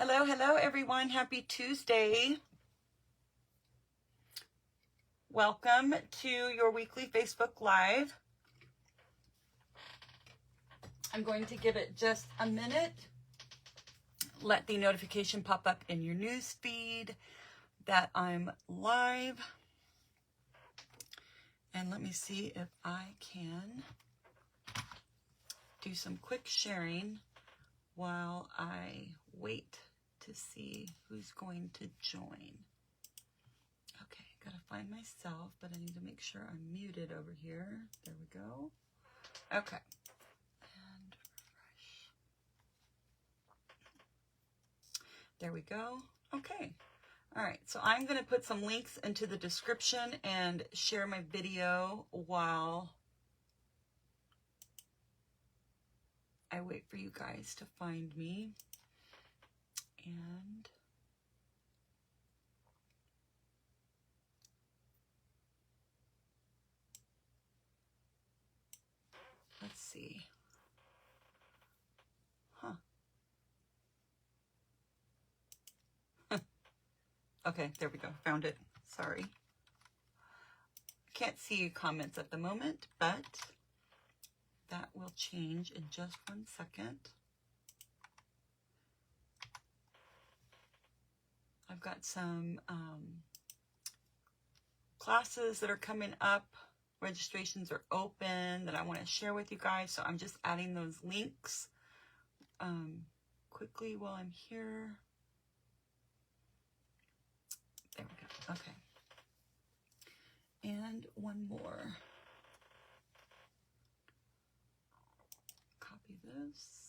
Hello, hello everyone. Happy Tuesday. Welcome to your weekly Facebook Live. I'm going to give it just a minute. Let the notification pop up in your news feed that I'm live. And let me see if I can do some quick sharing while I wait to see who's going to join. Okay, gotta find myself, but I need to make sure I'm muted over here. There we go. Okay. And refresh. There we go. Okay. All right, so I'm gonna put some links into the description and share my video while I wait for you guys to find me. And let's see. Okay, there we go. Found it. Sorry. Can't see your comments at the moment, but that will change in just 1 second. I've got some classes that are coming up. Registrations are open that I want to share with you guys. So I'm just adding those links quickly while I'm here. There we go. Okay. And one more. Copy this.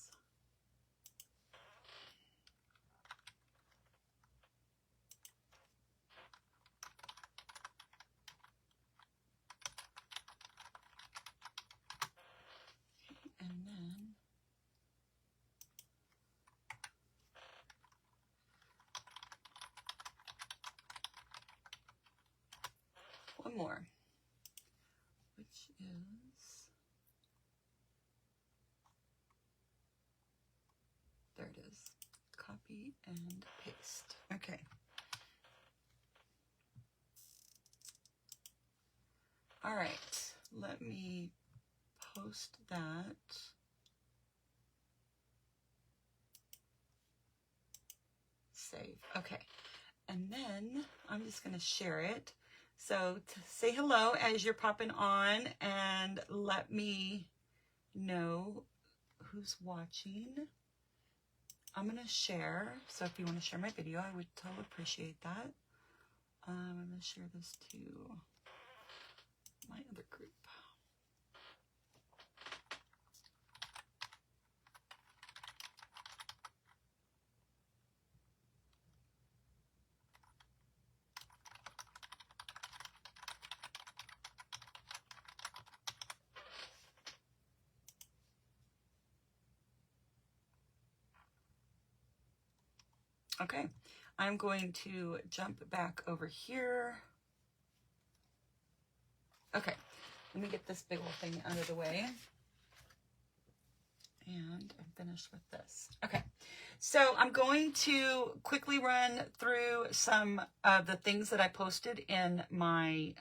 And then one more, which is, there it is, copy and paste. Okay. All right, let me post that. Save. Okay. And then I'm just going to share it. So to say hello as you're popping on and let me know who's watching. I'm going to share. So if you want to share my video, I would totally appreciate that. I'm going to share this to my other group. Okay, I'm going to jump back over here. Okay, let me get this big old thing out of the way. And I'm finished with this. Okay, so I'm going to quickly run through some of the things that I posted in my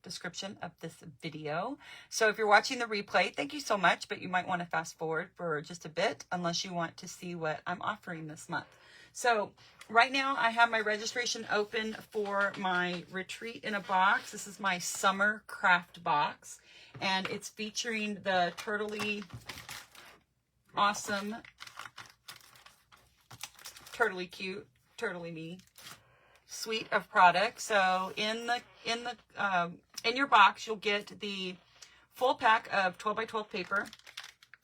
description of this video. So if you're watching the replay, thank you so much, but you might want to fast forward for just a bit unless you want to see what I'm offering this month. So right now I have my registration open for my Retreat in a Box. This is my summer craft box, and it's featuring the Turtley awesome, Turtley cute, Turtley me suite of products. So in your box, you'll get the full pack of 12 by 12 paper.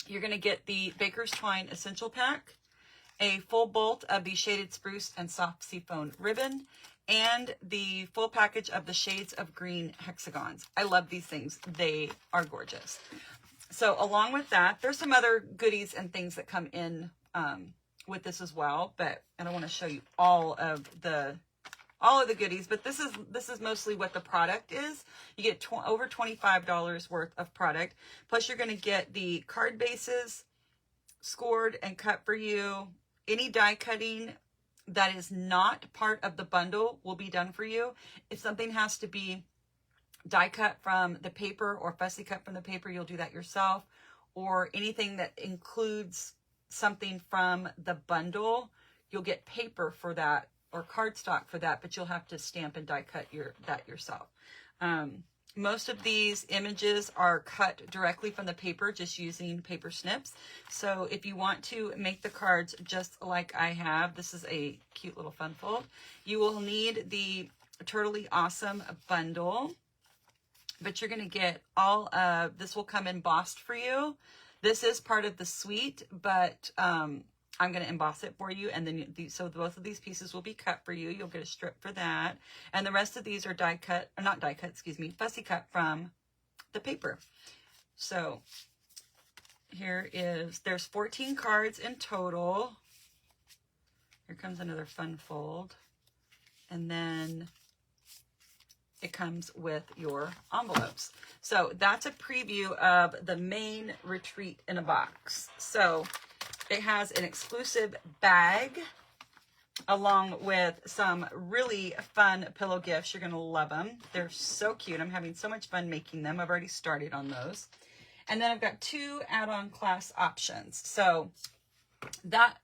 You're going to get the Baker's Twine Essential Pack, a full bolt of the Shaded Spruce and Soft Seafoam ribbon, and the full package of the Shades of Green hexagons. I love these things. They are gorgeous. So along with that, there's some other goodies and things that come in with this as well, but I don't want to show you all of the goodies, but this is mostly what the product is. You get over $25 worth of product. Plus you're going to get the card bases scored and cut for you, any die cutting that is not part of the bundle will be done for you. If something has to be die cut from the paper or fussy cut from the paper, you'll do that yourself. Or anything that includes something from the bundle, you'll get paper for that or cardstock for that, but you'll have to stamp and die cut that yourself. Most of these images are cut directly from the paper, just using paper snips. So if you want to make the cards just like I have, this is a cute little fun fold. You will need the Turtly Awesome bundle, but you're going to get all of this will come embossed for you. This is part of the suite, but I'm going to emboss it for you. And then, so both of these pieces will be cut for you. You'll get a strip for that. And the rest of these are die cut, or not die cut, excuse me, fussy cut from the paper. So there's 14 cards in total. Here comes another fun fold. And then it comes with your envelopes. So that's a preview of the main retreat in a box. So it has an exclusive bag along with some really fun pillow gifts. You're going to love them. They're so cute. I'm having so much fun making them. I've already started on those. And then I've got 2 add-on class options. So that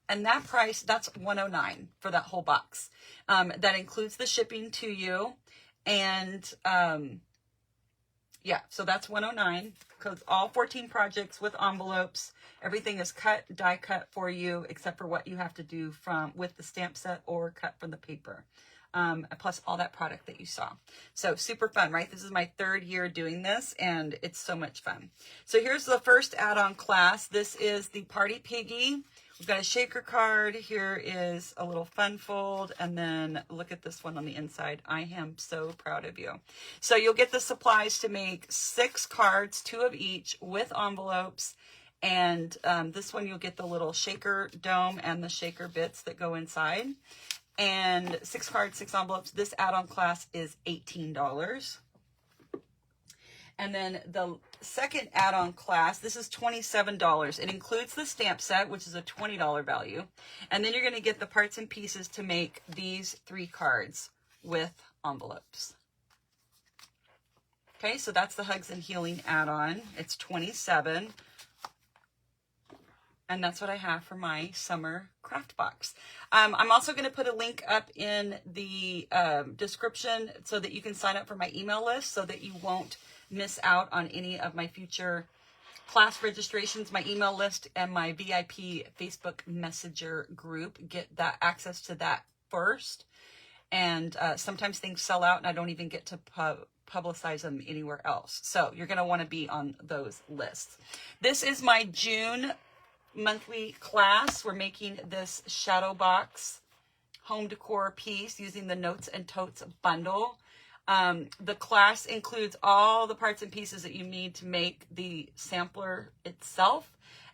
price, that's $109 for that whole box. That includes the shipping to you. And yeah, so that's $109 because all 14 projects with envelopes, everything is cut, die cut for you, except for what you have to do with the stamp set or cut from the paper. Plus all that product that you saw. So super fun, right? This is my 3rd year doing this, and it's so much fun. So here's the first add-on class. This is the Party Piggy. We've got a shaker card. Here is a little fun fold. And then look at this one on the inside. I am so proud of you. So you'll get the supplies to make 6 cards, 2 of each, with envelopes. And this one you'll get the little shaker dome and the shaker bits that go inside. And 6 cards, 6 envelopes. This add-on class is $18. And then the second add-on class, this is $27. It includes the stamp set, which is a $20 value. And then you're going to get the parts and pieces to make these 3 cards with envelopes. Okay, so that's the Hugs and Healing add-on. It's $27. And that's what I have for my summer craft box. I'm also going to put a link up in the description so that you can sign up for my email list so that you won't miss out on any of my future class registrations. My email list and my VIP Facebook Messenger group, get that access to that first. And sometimes things sell out and I don't even get to publicize them anywhere else. So you're going to want to be on those lists. This is my June monthly class. We're making this shadow box home decor piece using the Notes and Totes bundle. The class includes all the parts and pieces that you need to make the sampler itself.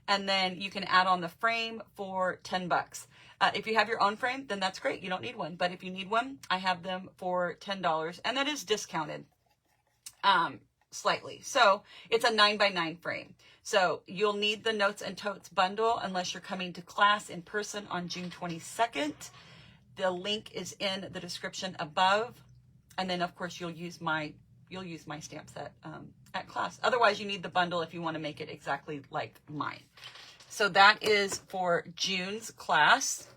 And then you can add on the frame for $10. If you have your own frame, then that's great. You don't need one. But if you need one, I have them for $10. And that is discounted slightly. So it's a 9x9 frame. So you'll need the Notes and Totes bundle unless you're coming to class in person on June 22nd. The link is in the description above. And then, of course, you'll use my stamp set at class. Otherwise, you need the bundle if you want to make it exactly like mine. So that is for June's class.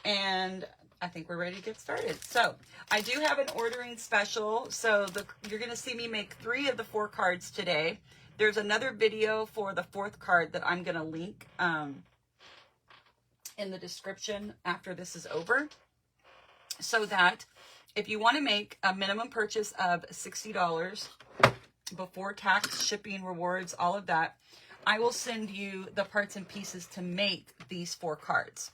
And I think we're ready to get started. So I do have an ordering special. So you're going to see me make 3 of the 4 cards today. There's another video for the 4th card that I'm going to link in the description after this is over. So that if you want to make a minimum purchase of $60 before tax, shipping, rewards, all of that, I will send you the parts and pieces to make these 4 cards.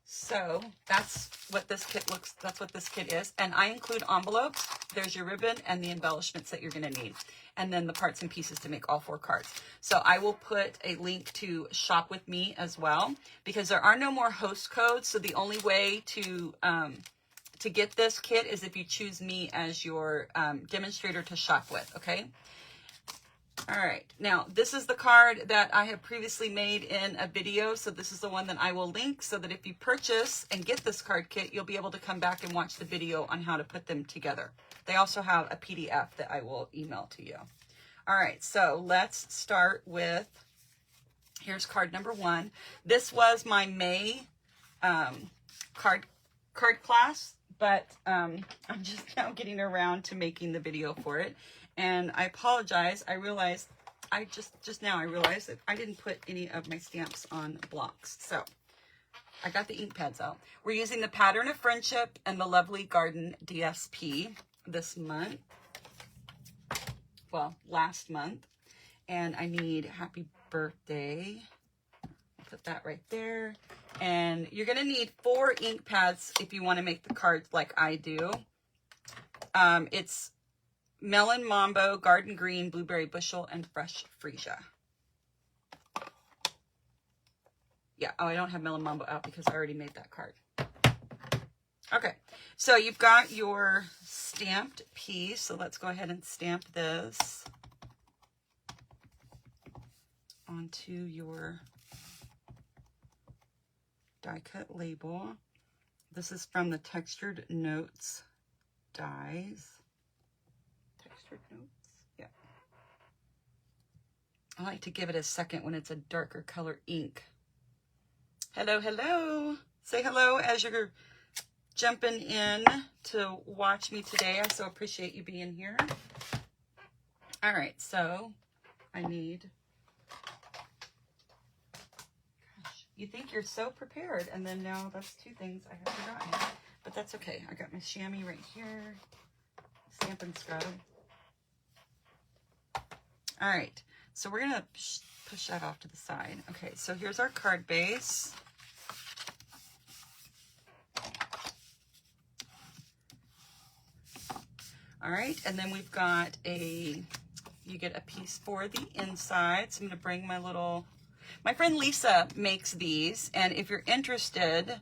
So that's what this kit that's what this kit is. And I include envelopes. There's your ribbon and the embellishments that you're going to need. And then the parts and pieces to make all 4 cards. So I will put a link to shop with me as well, because there are no more host codes. So the only way to get this kit is if you choose me as your demonstrator to shop with, okay? All right, now this is the card that I have previously made in a video, so this is the one that I will link so that if you purchase and get this card kit, you'll be able to come back and watch the video on how to put them together. They also have a PDF that I will email to you. All right, so let's start with, here's card number 1. This was my May card class, but I'm just now getting around to making the video for it. And I apologize. I realized, just now I realized that I didn't put any of my stamps on blocks. So I got the ink pads out. We're using the Pattern of Friendship and the Lovely Garden DSP this month. Well, last month. And I need Happy Birthday. I'll put that right there. And you're going to need 4 ink pads if you want to make the cards like I do. It's Melon Mambo, Garden Green, Blueberry Bushel, and Fresh Freesia. Yeah, oh, I don't have Melon Mambo out because I already made that card. Okay, so you've got your stamped piece. So let's go ahead and stamp this onto your die cut label. This is from the Textured Notes dies. Textured Notes, yeah. I like to give it a second when it's a darker color ink. Hello, hello. Say hello as you're jumping in to watch me today. I so appreciate you being here. All right, so I need, gosh, you think you're so prepared, and then now that's 2 things I have forgotten. But that's okay. I got my chamois right here. Stamp and scrub. All right, so we're gonna push that off to the side. Okay, so here's our card base. All right, and then we've got you get a piece for the inside. So I'm gonna bring my friend Lisa makes these, and if you're interested,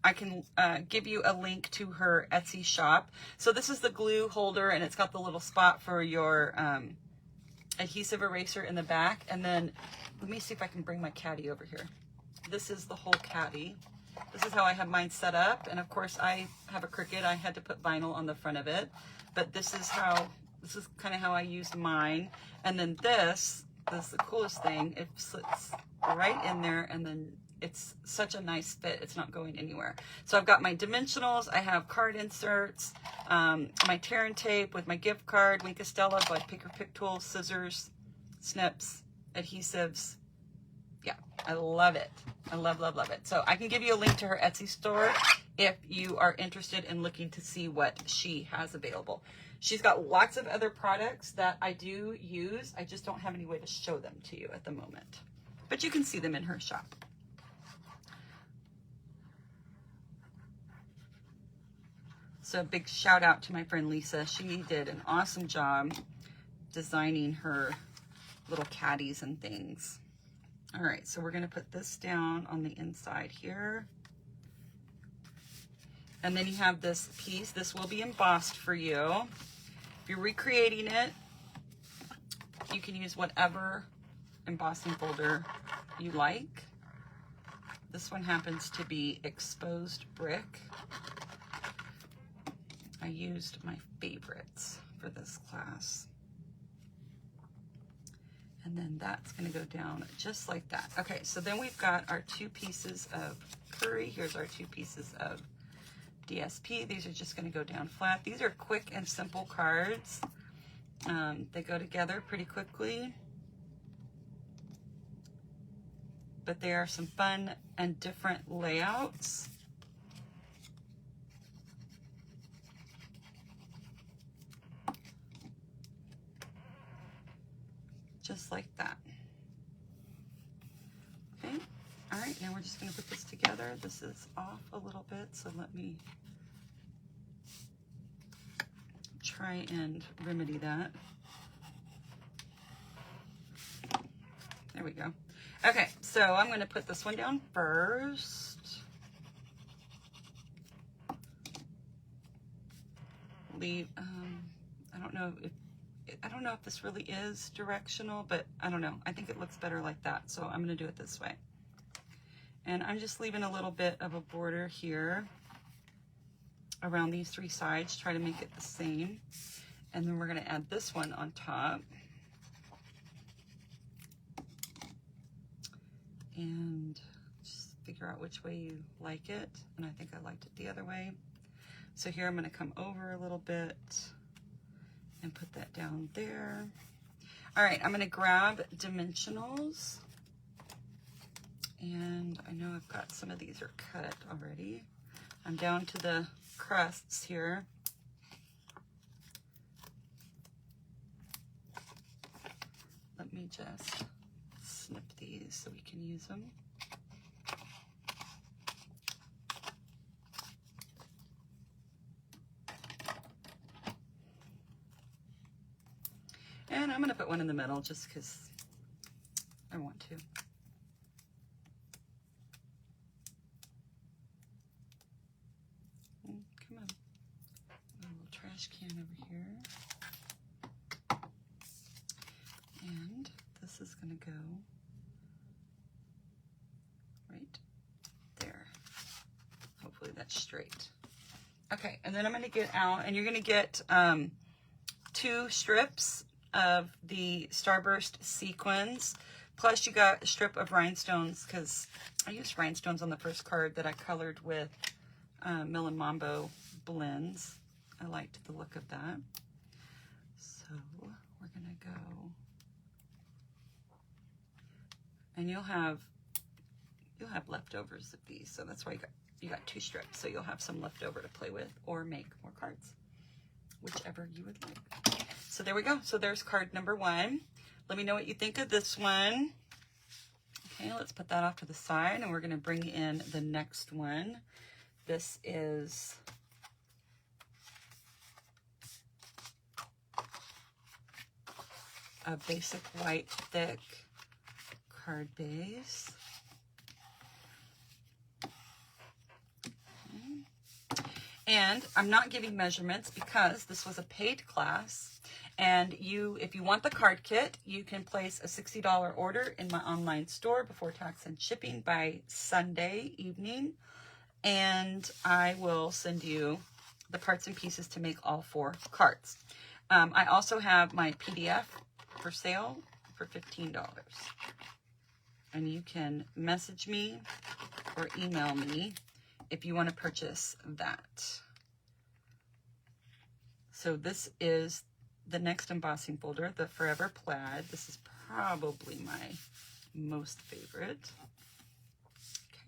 I can give you a link to her Etsy shop. So this is the glue holder, and it's got the little spot for your adhesive eraser in the back. And then, let me see if I can bring my caddy over here. This is the whole caddy. This is how I have mine set up. And of course I have a Cricut. I had to put vinyl on the front of it. But this is kind of how I used mine. And then this is the coolest thing. It slits right in there, and then it's such a nice fit. It's not going anywhere. So I've got my dimensionals. I have card inserts, my tear and tape with my gift card, Wink of Stella, like pick tool, scissors, snips, adhesives. Yeah, I love it. I love, love, love it. So I can give you a link to her Etsy store if you are interested in looking to see what she has available. She's got lots of other products that I do use. I just don't have any way to show them to you at the moment. But you can see them in her shop. So a big shout out to my friend Lisa. She did an awesome job designing her little caddies and things. All right, so we're gonna put this down on the inside here. And then you have this piece. This will be embossed for you. If you're recreating it, you can use whatever embossing folder you like. This one happens to be exposed brick. I used my favorites for this class. And then that's gonna go down just like that. Okay, so then we've got our 2 pieces of curry. Here's our 2 pieces of DSP. These are just gonna go down flat. These are quick and simple cards. They go together pretty quickly. But they are some fun and different layouts. Just like that. Okay, all right, now we're just gonna put this together. This is off a little bit, so let me try and remedy that. There we go. Okay, so I'm gonna put this one down first. I don't know I don't know if this really is directional, but I don't know. I think it looks better like that. So I'm going to do it this way. And I'm just leaving a little bit of a border here around these three sides, try to make it the same. And then we're going to add this one on top. And just figure out which way you like it. And I think I liked it the other way. So here I'm going to come over a little bit and put that down there. All right, I'm going to grab dimensionals. And I know I've got some of these are cut already. I'm down to the crusts here. Let me just snip these so we can use them. And I'm going to put one in the middle just because I want to. Come on. A little trash can over here. And this is going to go right there. Hopefully that's straight. Okay, and then I'm going to get out, and you're going to get 2 strips of the Starburst sequins, plus you got a strip of rhinestones, because I used rhinestones on the first card that I colored with Mill & Mambo blends. I liked the look of that. So we're gonna go, and you'll have leftovers of these, so that's why you got 2 strips, so you'll have some left over to play with or make more cards, whichever you would like. So there we go. So there's card number 1. Let me know what you think of this one. Okay, let's put that off to the side, and we're going to bring in the next one. This is a basic white thick card base. Okay. And I'm not giving measurements because this was a paid class. And if you want the card kit, you can place a $60 order in my online store before tax and shipping by Sunday evening. And I will send you the parts and pieces to make all 4 cards. I also have my PDF for sale for $15. And you can message me or email me if you want to purchase that. So this is the next embossing folder, the Forever Plaid. This is probably my most favorite.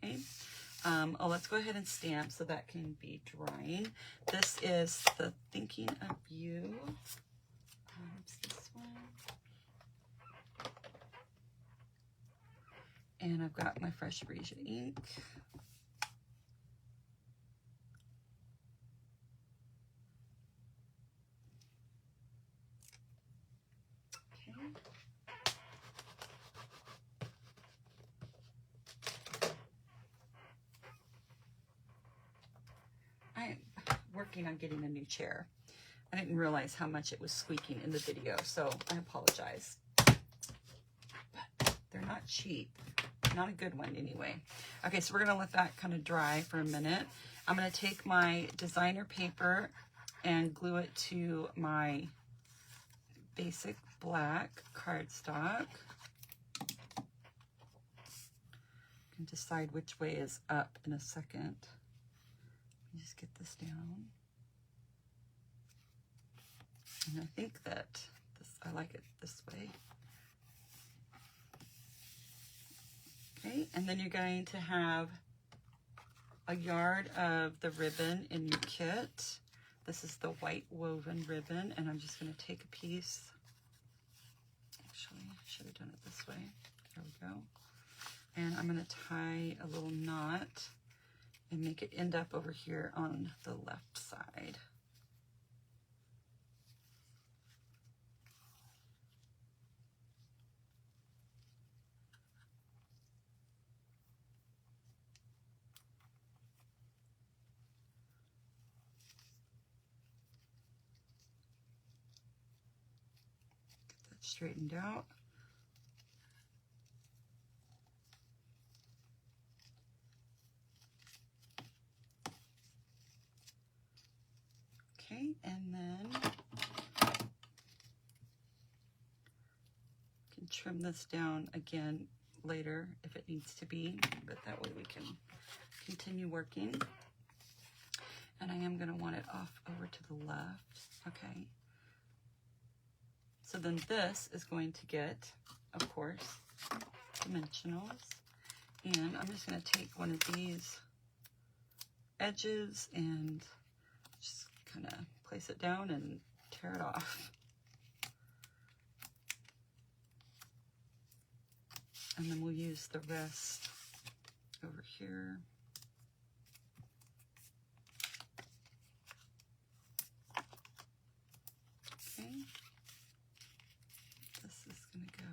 Okay. Let's go ahead and stamp so that can be drying. This is the Thinking of You. What's this one? And I've got my Fresh Freesia ink. I'm working on getting a new chair. I didn't realize how much it was squeaking in the video, so I apologize. But they're not cheap. Not a good one anyway. Okay, so we're going to let that kind of dry for a minute. I'm going to take my designer paper and glue it to my basic black cardstock. I can decide which way is up in a second. Let me just get this down. And I think that I like it this way. Okay, and then you're going to have a yard of the ribbon in your kit. This is the white woven ribbon, and I'm just going to take a piece. Actually, I should have done it this way. There we go. And I'm going to tie a little knot and make it end up over here on the left side. straightened out. Okay, and then you can trim this down again later if it needs to be, but that way we can continue working. And I am going to want it off over to the left. Okay. So then this is going to get, of course, dimensionals. And I'm just going to take one of these edges and just kind of place it down and tear it off. And then we'll use the rest over here. Okay. This is going to go.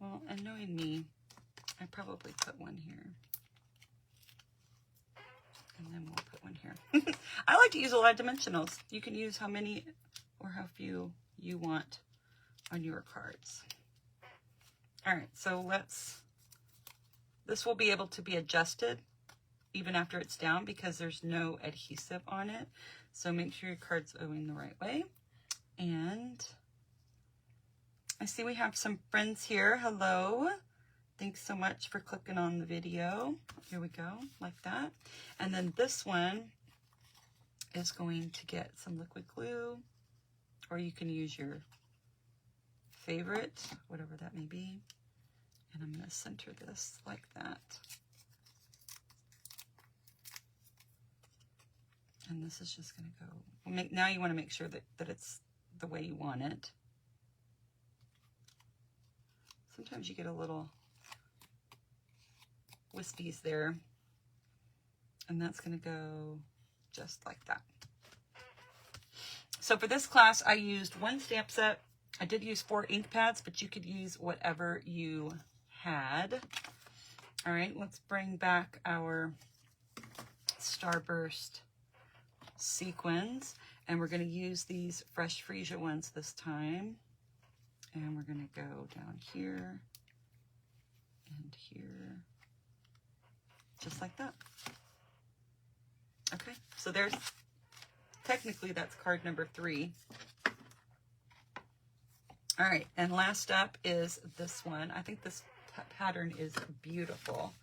Well, and knowing me, I probably put one here. And then we'll put one here. I like to use a lot of dimensionals. You can use how many or how few you want on your cards. All right, so this will be able to be adjusted even after it's down because there's no adhesive on it. So make sure your card's going the right way. And I see we have some friends here. Hello. Thanks so much for clicking on the video. Here we go, like that. And then this one is going to get some liquid glue, or you can use your favorite, whatever that may be. And I'm going to center this like that. And this is just going to go. Now you want to make sure that it's the way you want it. Sometimes you get a little wispies there. And that's going to go just like that. So for this class, I used one stamp set. I did use 4 ink pads, but you could use whatever you had. All right, let's bring back our Starburst sequins, and we're going to use these Fresh Freesia ones this time. And we're going to go down here and here, just like that. Okay, so there's, technically that's card number 3. All right, and last up is this one. I think this pattern is beautiful.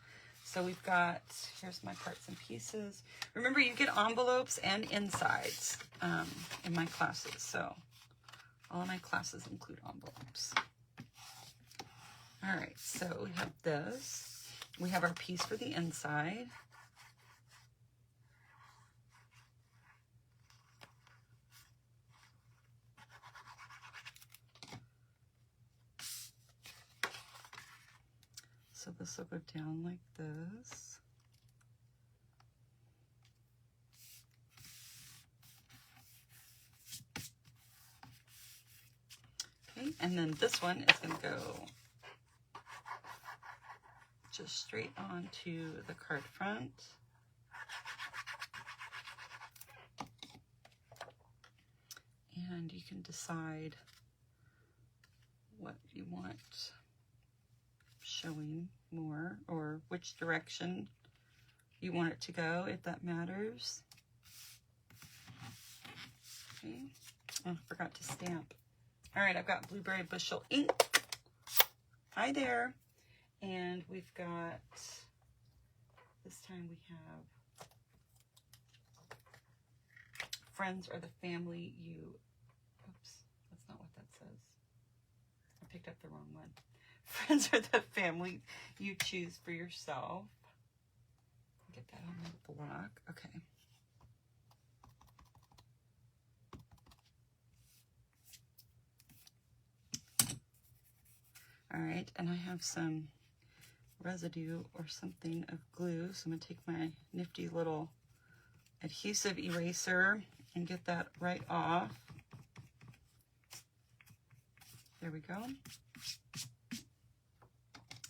So we've got, here's my parts and pieces. Remember, you get envelopes and insides in my classes. So all of my classes include envelopes. All right, so we have this. We have our piece for the inside. So this will go down like this. Okay, and then this one is going to go just straight onto the card front. And you can decide what you want showing more, or which direction you want it to go, if that matters. Okay. Oh, I forgot to stamp. All right, I've got Blueberry Bushel ink. Hi there. And we've got, this time we have friends are the family you, oops, that's not what that says. I picked up the wrong one. Friends are the family you choose for yourself. Get that on the block. Okay. All right, and I have some residue or something of glue, so I'm going to take my nifty little adhesive eraser and get that right off. There we go.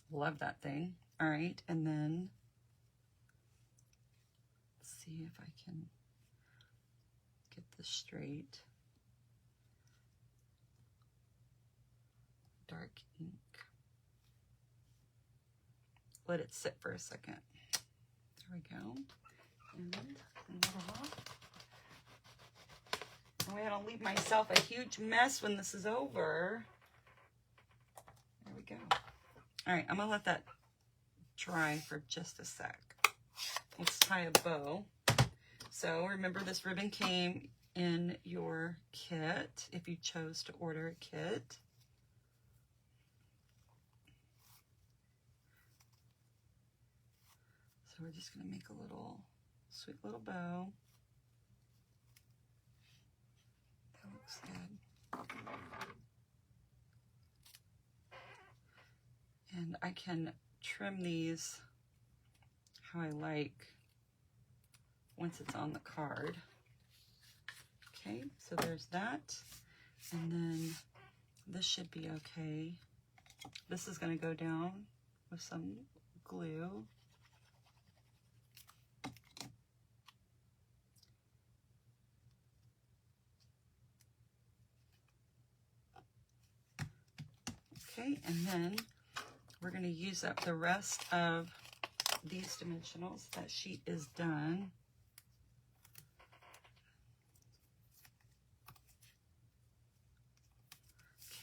Love that thing. All right, and then let's see if I can get this straight. dark ink. Let it sit for a second. There we go. And clean it off. I'm going to leave myself a huge mess when this is over. There we go. All right, I'm going to let that dry for just a sec. Let's tie a bow. So remember, this ribbon came in your kit if you chose to order a kit. So we're just going to make a little sweet little bow. That looks good. And I can trim these how I like once it's on the card. Okay, so there's that. And then this should be okay. This is going to go down with some glue. Okay, and then we're going to use up the rest of these dimensionals. That sheet is done.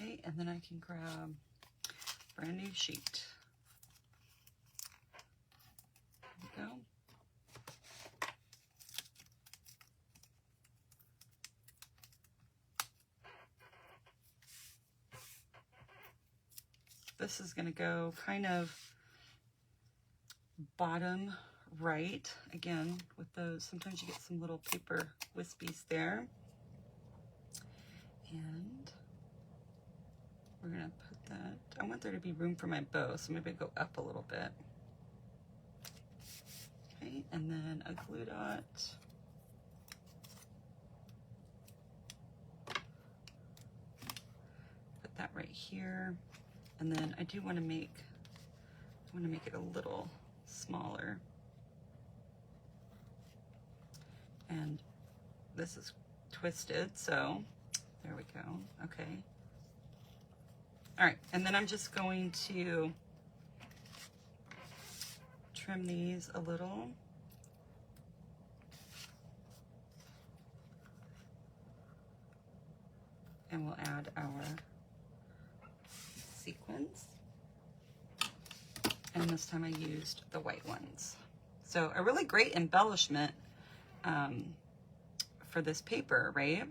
Okay, and then I can grab a brand new sheet. There we go. This is going to go kind of bottom right. Again, with those, sometimes you get some little paper wispies there. And we're going to put that, I want there to be room for my bow, so maybe go up a little bit. Okay, and then a glue dot. Put that right here. And then I do want to make, it a little smaller. And this is twisted, so there we go. Okay. All right, and then I'm just going to trim these a little. And we'll add our sequins. And this time I used the white ones. So a really great embellishment for this paper, right?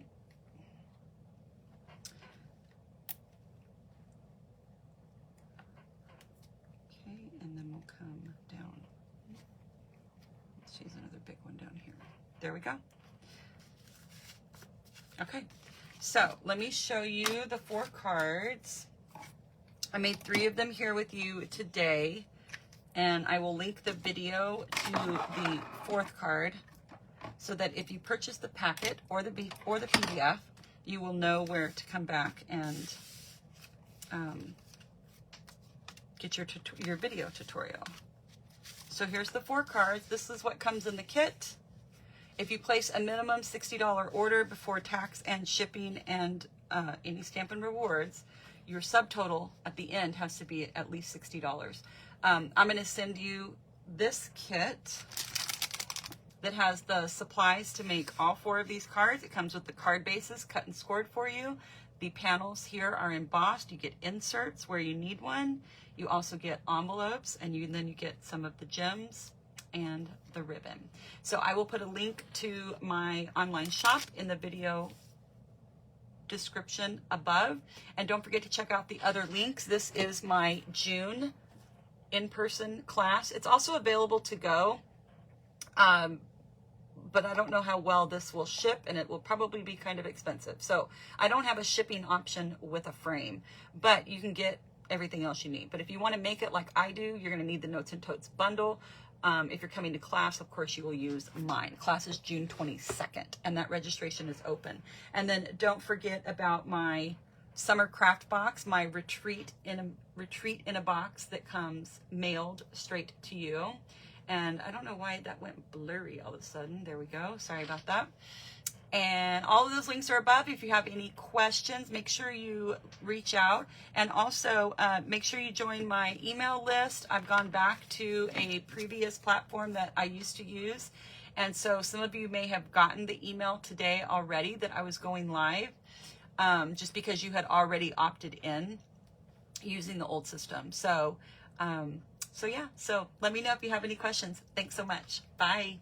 Okay, and then we'll come down. Let's use another big one down here. There we go. Okay, so let me show you the 4 cards. I made 3 of them here with you today, and I will link the video to the 4th card so that if you purchase the packet or the PDF, you will know where to come back and get your video tutorial. So here's the 4 cards. This is what comes in the kit. If you place a minimum $60 order before tax and shipping and any stamp and rewards, your subtotal at the end has to be at least $60. I'm going to send you this kit that has the supplies to make all 4 of these cards. It comes with the card bases cut and scored for you. The panels here are embossed. You get inserts where you need one. You also get envelopes, and then you get some of the gems and the ribbon. So I will put a link to my online shop in the video description above, and don't forget to check out the other links. This is my June in-person class. It's also available to go, but I don't know how well this will ship, and it will probably be kind of expensive. So I don't have a shipping option with a frame, but you can get everything else you need. But if you want to make it like I do, you're going to need the Notes and Totes bundle. If you're coming to class, of course, you will use mine. Class is June 22nd, and that registration is open. And then don't forget about my summer craft box, my retreat in a box that comes mailed straight to you. And I don't know why that went blurry all of a sudden. There we go. Sorry about that. And all of those links are above. If you have any questions, make sure you reach out. And also make sure you join my email list. I've gone back to a previous platform that I used to use. And so some of you may have gotten the email today already that I was going live, just because you had already opted in using the old system. So, so yeah, so let me know if you have any questions. Thanks so much. Bye.